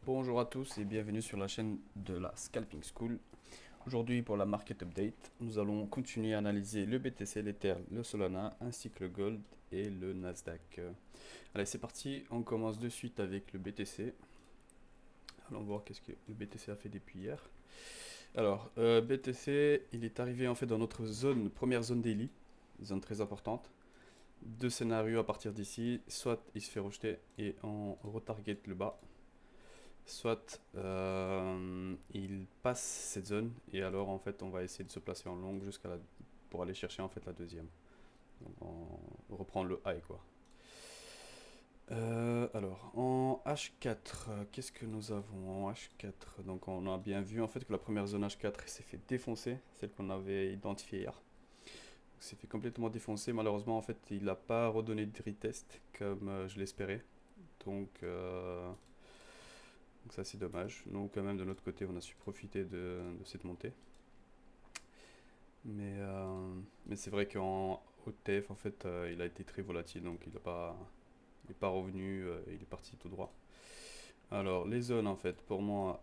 Bonjour à tous et bienvenue sur la chaîne de la Scalping School. Aujourd'hui pour la Market Update, nous allons continuer à analyser le BTC, l'Ether, le Solana ainsi que le Gold et le Nasdaq. Allez, c'est parti, on commence de suite avec le BTC. Allons voir qu'est-ce que le BTC a fait depuis hier. Alors, BTC, il est arrivé en fait dans notre zone, première zone daily, zone très importante. Deux scénarios à partir d'ici, soit il se fait rejeter et on retarget le bas, soit il passe cette zone et alors en fait on va essayer de se placer en longue jusqu'à pour aller chercher en fait la deuxième. Donc on reprend le high quoi. Alors en H4, qu'est-ce que nous avons en H4? Donc on a bien vu en fait que la première zone H4 s'est fait défoncer, celle qu'on avait identifiée hier. S'est fait complètement défoncer. Malheureusement en fait il n'a pas redonné de retest comme je l'espérais. Donc ça c'est dommage. Nous quand même de notre côté on a su profiter de cette montée. Mais c'est vrai qu'en OTF en fait il a été très volatile donc il n'est pas revenu, il est parti tout droit. Alors les zones en fait pour moi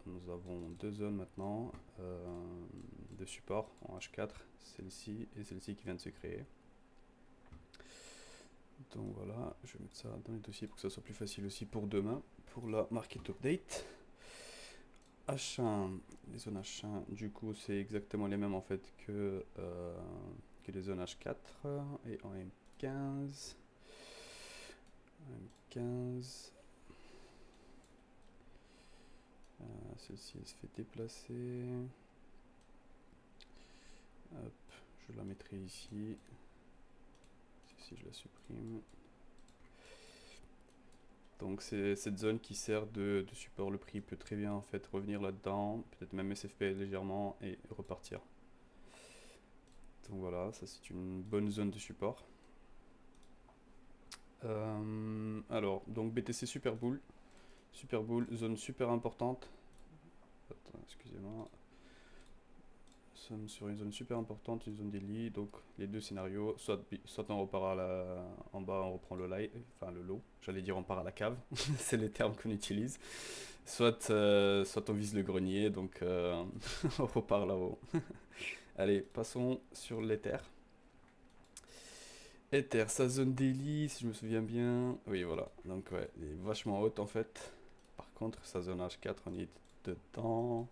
nous avons deux zones maintenant de support en H4, celle-ci et celle-ci qui vient de se créer. Donc voilà, je vais mettre ça dans les dossiers pour que ça soit plus facile aussi pour demain, pour la market update. H1, les zones H1, du coup, c'est exactement les mêmes en fait que les zones H4 et en M15. M15. Celle-ci, elle se fait déplacer. Hop, je la mettrai ici. Celle-ci, je la supprime. Donc c'est cette zone qui sert de support. Le prix peut très bien en fait revenir là-dedans, peut-être même SFP légèrement et repartir. Donc voilà, ça c'est une bonne zone de support. Alors, donc BTC Super Bull. Super Bull, zone super importante. Attends, excusez-moi. Nous sommes sur une zone super importante, une zone daily. Donc les deux scénarios, soit on repart en bas, on reprend le live, enfin le low. J'allais dire on part à la cave, c'est les termes qu'on utilise. Soit on vise le grenier, donc on repart là-haut. Allez, passons sur l'Ether. Ether, sa zone daily, si je me souviens bien. Oui, voilà. Donc, ouais, elle est vachement haute en fait. Par contre, sa zone H4, on y est dedans.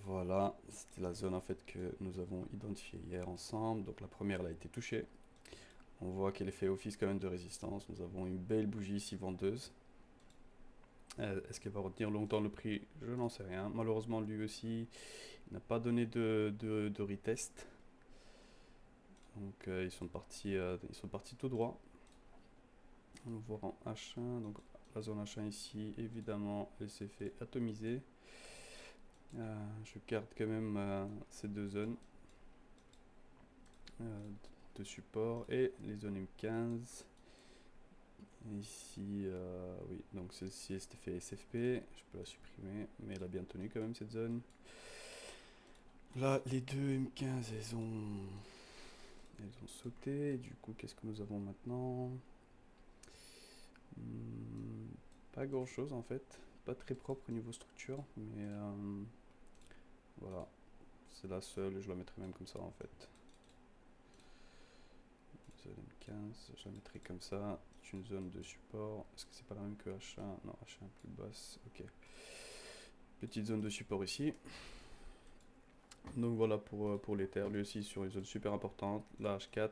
Voilà, c'était la zone en fait que nous avons identifiée hier ensemble. Donc, la première, elle a été touchée. On voit qu'elle fait office quand même de résistance. Nous avons une belle bougie ici vendeuse. Est-ce qu'elle va retenir longtemps le prix? Je n'en sais rien. Malheureusement, lui aussi, il n'a pas donné de retest. Donc ils sont partis tout droit. On va voir en H1. Donc la zone H1 ici, évidemment, elle s'est fait atomiser. Je garde quand même ces deux zones de support et les zones M15. Ici, oui, donc celle-ci elle s'était fait SFP, je peux la supprimer, mais elle a bien tenu quand même cette zone. Là, les deux M15, elles ont sauté. Du coup, qu'est-ce que nous avons maintenant? Pas grand chose en fait, pas très propre au niveau structure, mais voilà, c'est la seule, je la mettrai même comme ça en fait. Zone M15, je la mettrai comme ça, c'est une zone de support, est-ce que c'est pas la même que H1? Non, H1 plus basse, ok. Petite zone de support ici. Donc voilà pour l'Ether, lui aussi sur une zone super importante, la H4.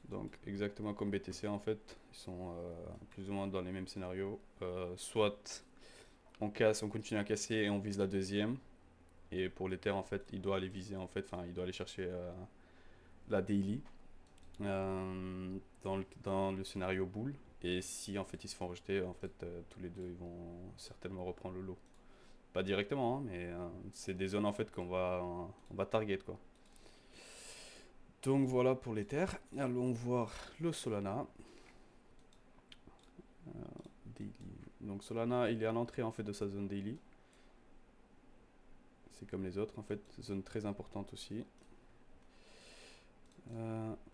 Donc exactement comme BTC en fait, ils sont plus ou moins dans les mêmes scénarios. Soit on casse, on continue à casser et on vise la deuxième. Et pour l'Ether en fait, il doit aller viser en fait, enfin il doit aller chercher la daily dans le scénario bull. Et si en fait ils se font rejeter, en fait tous les deux ils vont certainement reprendre le lot. Pas directement, hein, mais c'est des zones en fait on va target quoi. Donc voilà pour l'Ether. Allons voir le Solana. Daily. Donc Solana, il est à l'entrée en fait de sa zone daily. C'est comme les autres en fait, zone très importante aussi.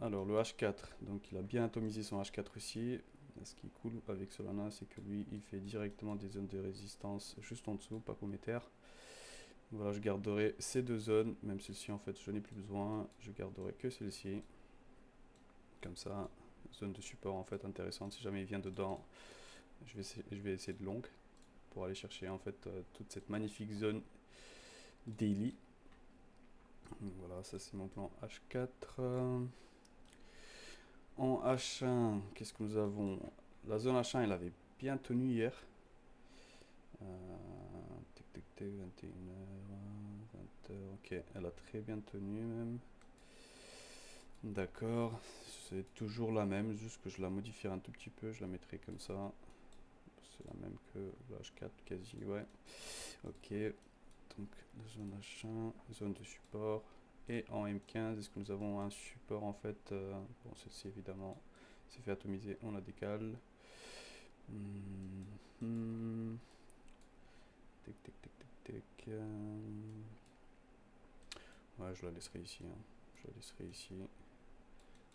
Alors le H4, donc il a bien atomisé son H4 ici. Ce qui est cool avec Solana, c'est que lui, il fait directement des zones de résistance juste en dessous, pas comme Ether. Voilà, je garderai ces deux zones, même celle-ci en fait je n'ai plus besoin, je garderai que celle-ci. Comme ça, zone de support en fait intéressante. Si jamais il vient dedans, je vais essayer de long pour aller chercher en fait toute cette magnifique zone daily. Donc voilà, ça c'est mon plan H4. En H1, qu'est-ce que nous avons? La zone H1, elle avait bien tenu hier. Tic, tic, tic, 21h, 20h, ok, elle a très bien tenu même. D'accord, c'est toujours la même, juste que je la modifierai un tout petit peu, je la mettrai comme ça. C'est la même que la H4 quasi, ouais. Ok, donc la zone H1, zone de support. Et en M15, est-ce que nous avons un support en fait bon, celle-ci évidemment, c'est fait atomiser, on la décale. Tic, tic, tic, tic, tic. Ouais, je la laisserai ici. Hein. Je la laisserai ici.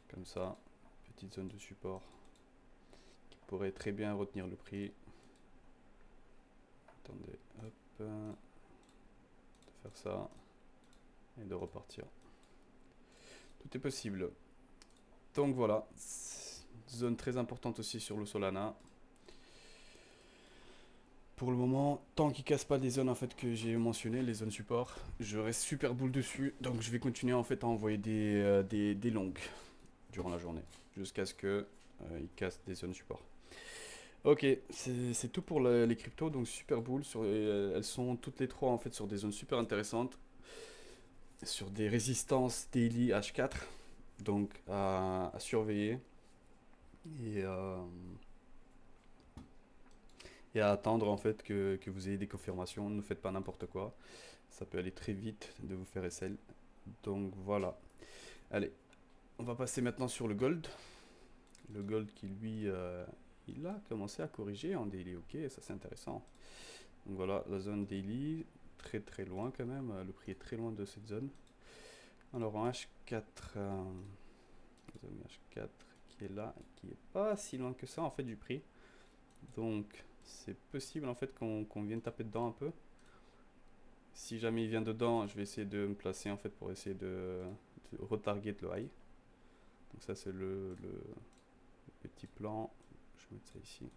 Comme ça, petite zone de support qui pourrait très bien retenir le prix. Attendez, hop. De faire ça et de repartir. Tout est possible. Donc voilà, zone très importante aussi sur le Solana. Pour le moment, tant qu'il casse pas des zones en fait que j'ai mentionnées, les zones support, je reste super bull dessus. Donc je vais continuer en fait à envoyer des longues durant la journée jusqu'à ce que il casse des zones support. Ok, c'est tout pour les cryptos, donc super bull. Elles sont toutes les trois en fait sur des zones super intéressantes, sur des résistances daily H4, donc à surveiller et, et à attendre en fait que vous ayez des confirmations. Ne faites pas n'importe quoi, ça peut aller très vite de vous faire SL. Donc voilà. Allez, on va passer maintenant sur le gold. Le gold qui lui, il a commencé à corriger en daily, ok, ça c'est intéressant. Donc voilà, la zone daily, très très loin quand même, le prix est très loin de cette zone. Alors en H4, zone H4 qui est là, qui est pas si loin que ça en fait du prix. Donc c'est possible en fait qu'on vienne taper dedans un peu. Si jamais il vient dedans, je vais essayer de me placer en fait pour essayer de retarget le high. Donc ça c'est le petit plan. Je vais mettre ça ici.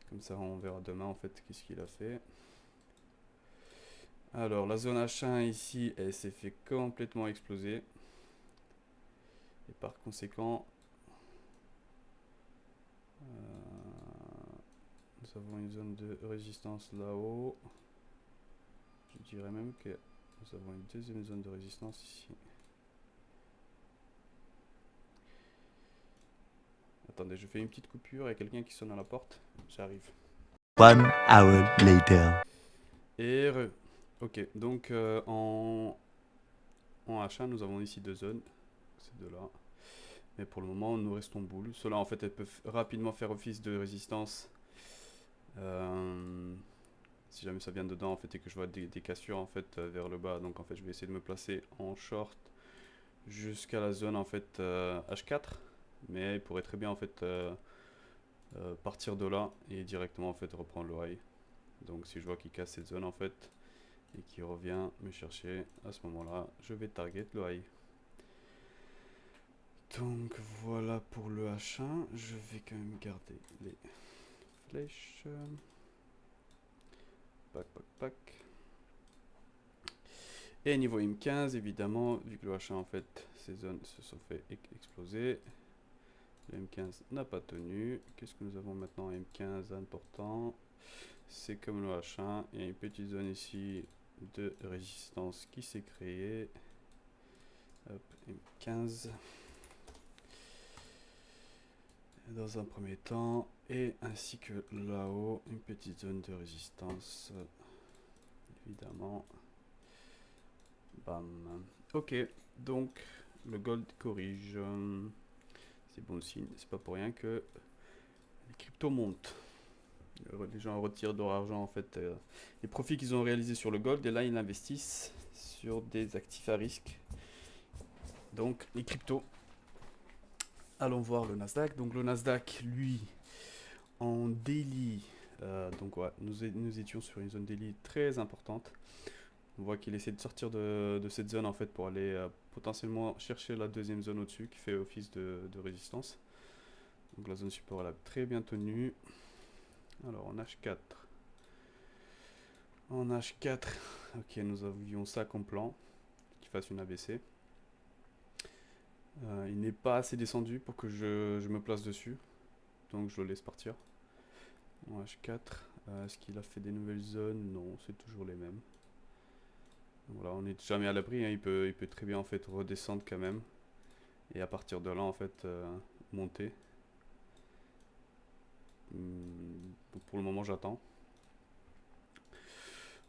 Comme ça on verra demain en fait qu'est-ce qu'il a fait. Alors la zone H1 ici, elle s'est fait complètement exploser. Et par conséquent, nous avons une zone de résistance là-haut. Je dirais même que nous avons une deuxième zone de résistance ici. Attendez, je fais une petite coupure, il y a quelqu'un qui sonne à la porte. J'arrive. 1 hour later. Et ok, donc en H1, nous avons ici deux zones. Ces deux-là. Mais pour le moment, nous restons boule. Ceux-là, en fait, elles peuvent rapidement faire office de résistance. Si jamais ça vient dedans, en fait, et que je vois des cassures, en fait, vers le bas. Donc, en fait, je vais essayer de me placer en short jusqu'à la zone, en fait, H4. Mais il pourrait très bien, en fait, partir de là et directement, en fait, reprendre le high. Donc, si je vois qu'il casse cette zone, en fait, et qu'il revient me chercher, à ce moment-là, je vais target le high. Donc voilà pour le H1, je vais quand même garder les flèches. Pac, pac, pac. Et niveau M15, évidemment, vu que le H1 en fait, ces zones se sont fait exploser. Le M15 n'a pas tenu. Qu'est-ce que nous avons maintenant M15 important? C'est comme le H1, il y a une petite zone ici de résistance qui s'est créée. Hop, M15. Dans un premier temps, et ainsi que là-haut, une petite zone de résistance, évidemment. Bam. Ok, donc le gold corrige. C'est bon signe, c'est pas pour rien que les cryptos montent. Les gens retirent de leur argent en fait, les profits qu'ils ont réalisés sur le gold, et là ils investissent sur des actifs à risque. Donc les cryptos. allons voir le Nasdaq. Donc le Nasdaq, lui, en daily, donc ouais, nous étions sur une zone daily très importante. On voit qu'il essaie de sortir de cette zone en fait pour aller potentiellement chercher la deuxième zone au-dessus qui fait office de résistance. Donc la zone support elle a très bien tenu. Alors en H4. En H4, ok, nous avions ça comme plan, qu'il fasse une ABC. Il n'est pas assez descendu pour que je me place dessus, donc je le laisse partir. En H4, est-ce qu'il a fait des nouvelles zones? Non, c'est toujours les mêmes. Voilà, on n'est jamais à l'abri, hein. Il peut très bien en fait redescendre quand même. Et à partir de là en fait monter. Pour le moment j'attends.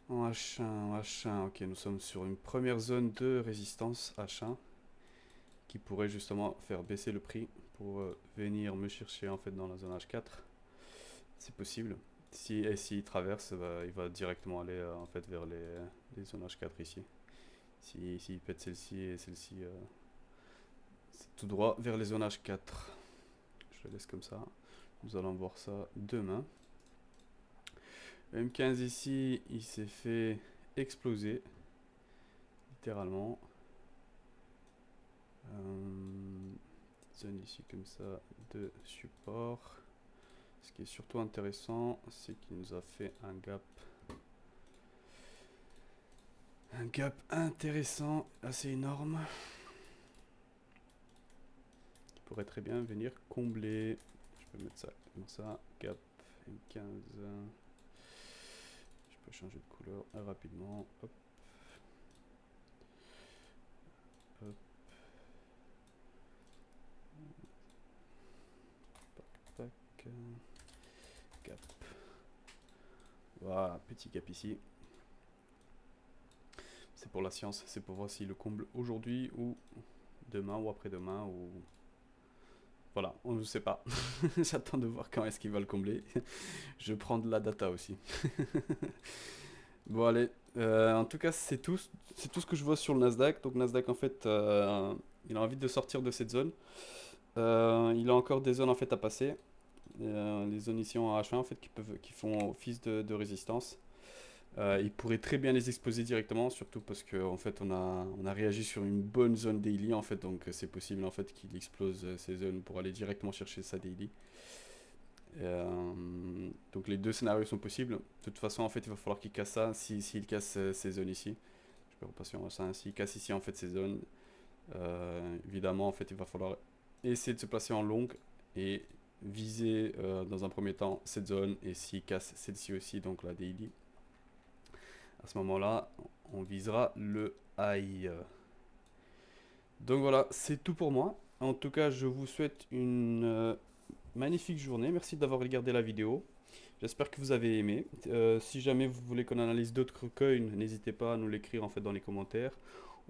En H1, ok, nous sommes sur une première zone de résistance H1 qui pourrait justement faire baisser le prix pour venir me chercher en fait dans la zone H4. C'est possible. S'il traverse, il va directement aller en fait vers les zones H4 ici. S'il pète celle-ci et celle-ci, c'est tout droit vers les zones H4. Je le laisse comme ça. Nous allons voir ça demain. Le M15 ici, il s'est fait exploser. Littéralement. Zone ici comme ça de support. Ce qui est surtout intéressant, c'est qu'il nous a fait un gap. Un gap intéressant, assez énorme. Qui pourrait très bien venir combler. Je peux mettre ça comme ça. Gap M15. Je peux changer de couleur rapidement. Hop. Hop. Tac, tac. Gap. Voilà, petit gap ici. C'est pour la science, c'est pour voir s'il le comble aujourd'hui ou demain ou après-demain ou... Voilà, on ne sait pas. J'attends de voir quand est-ce qu'il va le combler. Je prends de la data aussi. Bon allez, en tout cas c'est tout ce que je vois sur le Nasdaq. Donc Nasdaq en fait, il a envie de sortir de cette zone. Il a encore des zones en fait à passer. Les zones ici en H1 en fait qui font office de résistance. Il pourrait très bien les exposer directement, surtout parce qu'en en fait on a réagi sur une bonne zone daily en fait, donc c'est possible en fait qu'il explose ces zones pour aller directement chercher sa daily. Donc les deux scénarios sont possibles. De toute façon en fait il va falloir qu'il casse ça, s'il casse ces zones ici. Je peux repasser en ça, s'il casse ici en fait ces zones, évidemment en fait il va falloir essayer de se placer en long et viser dans un premier temps cette zone, et s'il casse celle-ci aussi, donc la daily, à ce moment-là, on visera le high. Donc voilà, c'est tout pour moi. En tout cas, je vous souhaite une magnifique journée. Merci d'avoir regardé la vidéo. J'espère que vous avez aimé. Si jamais vous voulez qu'on analyse d'autres coins, n'hésitez pas à nous l'écrire en fait dans les commentaires,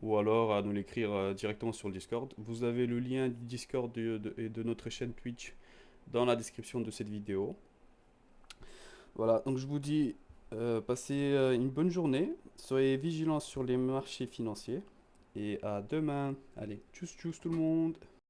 ou alors à nous l'écrire directement sur le Discord. Vous avez le lien du Discord et de notre chaîne Twitch dans la description de cette vidéo. Voilà, donc je vous dis passez une bonne journée, soyez vigilants sur les marchés financiers et à demain. Allez, tchuss tchuss tout le monde.